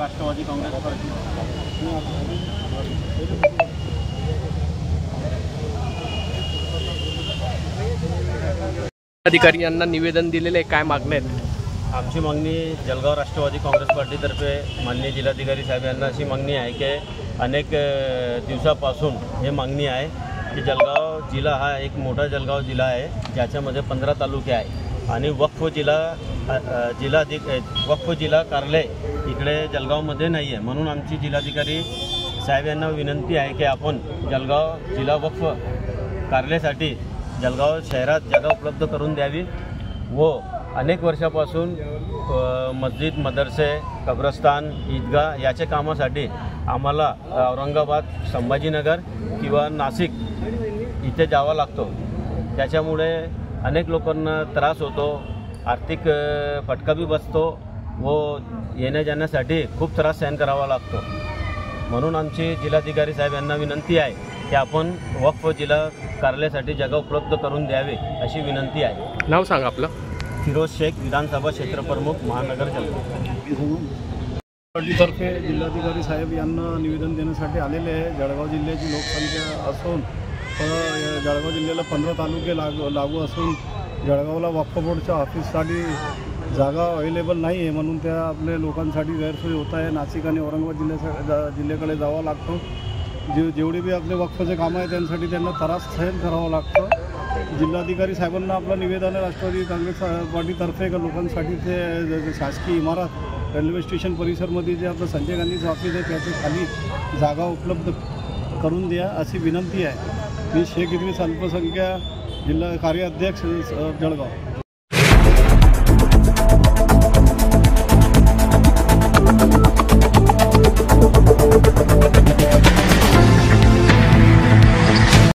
Rashtrawadi Congress party अधिकारी यांना निवेदन दिलेले काय मागण्या आहेत? आमची मागणी जळगाव राष्ट्रवादी काँग्रेस पार्टीतर्फे माननीय जिल्हाधिकारी साहेब यांना अशी मागणी आहे की अनेक दिवसापासून हे मागणी आहे की जळगाव जिल्हा हा एक मोठा जळगाव जिल्हा आहे, ज्याच्यामध्ये 15 तालुके आहे आणि वक्फ जिल्हा कार्यालय इकडे जळगावमध्ये नाही आहे। म्हणून आमची जिल्हाधिकारी साहेब यांना विनंती आहे की आपण जळगाव जिल्हा वक्फ कार्यालयासाठी जळगाव शहरात जागा उपलब्ध करून द्यावी व अनेक वर्षापासून मस्जिद, मदरसे, कब्रस्तान, ईदगाह याच्या कामासाठी आम्हाला औरंगाबाद, संभाजीनगर किंवा नाशिक इथे जावं लागतो। त्याच्यामुळे अनेक लोकांना त्रास होतो, आर्थिक फटका भी बसतो व येण्या जाण्यासाठी खूप त्रास सहन करावा लागतो। म्हणून आमची जिल्हाधिकारी साहेब यांना विनंती आहे की आपण वक्फ जिल्हा कार्यालयासाठी जागा उपलब्ध करून द्यावी अशी विनंती आहे। नाव सांगा आपलं? फिरोज शेख, विधानसभा क्षेत्र प्रमुख, महानगर जळगाव। पार्टीतर्फे जिल्हाधिकारी साहेब यांना निवेदन देण्यासाठी आलेले आहे। जळगाव जिल्ह्याची लोकसंख्या असून जळगाव जिल्ह्याला 15 तालुके लागू असून जळगावला वक्फ बोर्डच्या ऑफिससाठी जागा अवेलेबल नाही आहे, म्हणून त्या आपल्या लोकांसाठी गैरसोय होत आहे। नाशिक आणि औरंगाबाद जिल्ह्याकडे जावं लागतं। जेवढे बी आपले वक्फचे कामं आहे त्यांसाठी त्यांना त्रास सहन करावा लागतो। जिल्हाधिकारी साहेबांना आपलं निवेदन आहे राष्ट्रवादी काँग्रेस पार्टीतर्फे का लोकांसाठी ते शासकीय इमारत रेल्वे स्टेशन परिसरमध्ये जे आपलं संजय गांधीचं ऑफिस आहे त्याच्या खाली जागा उपलब्ध करून द्या अशी विनंती आहे। मी शेख इद्रिस अल्पसंख्याक जिल्हा कार्याध्यक्ष जळगाव।